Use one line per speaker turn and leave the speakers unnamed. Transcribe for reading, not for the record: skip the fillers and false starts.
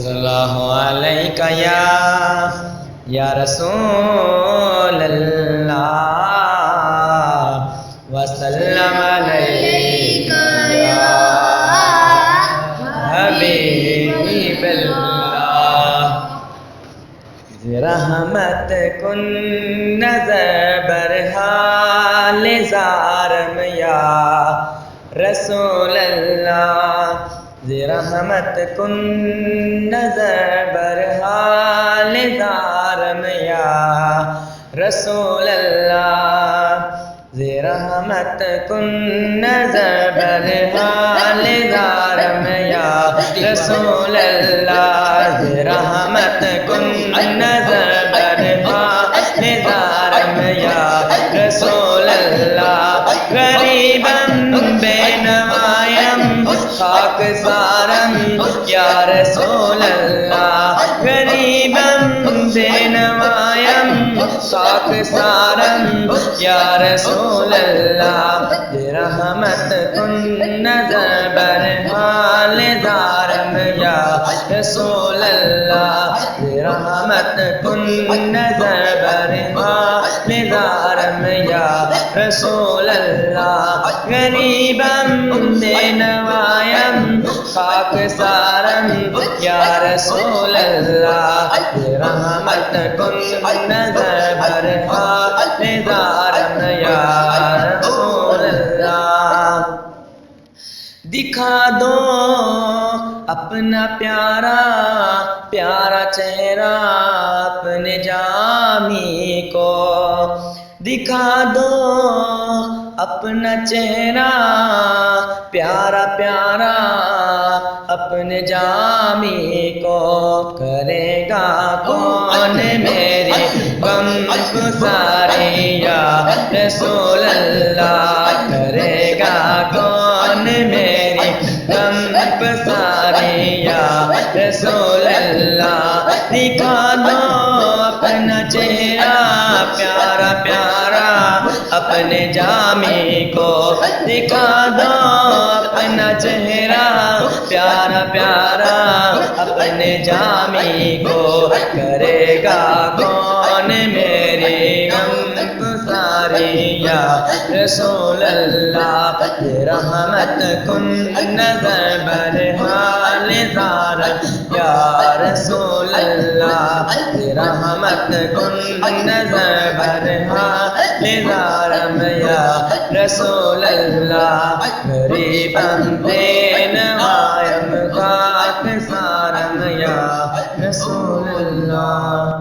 صلی اللہ علیہ یا رسول اللہ وسلم علیہ یا حبیب اللہ رحمت کن نظر برحال زارم یا رسول اللہ رحمت کن نظر برحال زارم یا رسول اللہ رحمت کن نظر برحال زارم یا رسول اللہ رحمت کن نظر برحال زارم یا رسول اللہ غریباً بے نوائم خاک سارم یا رسول اللہ غریباً بے نوائم خاک سارم یا رسول اللہ رحمت کن نظر برحال زارم یا رسول اللہ رحمت کن نظر برحال زارم یا رسول اللہ غریباً بے نوائم خاک سارم یا رسول اللہ رحمت کن نظر برحال زارم یا رسول اللہ دکھا دو اپنا پیارا پیارا چہرہ اپنے جامی کو دکھا دو اپنا چہرہ پیارا پیارا اپنے جامی کو کرے گا کون میری غم گساری یا رسول اللہ کرے گا کون میری غم گساری یا رسول اللہ دکھا دو اپنا چہرہ پیارا پیارا اپنے جامی کو دکھا دو اپنا چہرہ پیارا پیارا اپنے جامی کو کرے گا کون میری غم گساری یا رسول اللہ رحمت کن نظر برحال زارم یا رسول اللہ رحمت کن نظر برحال زارم یا رسول اللہ غریباً بے نوائم خاک سارم یا رسول اللہ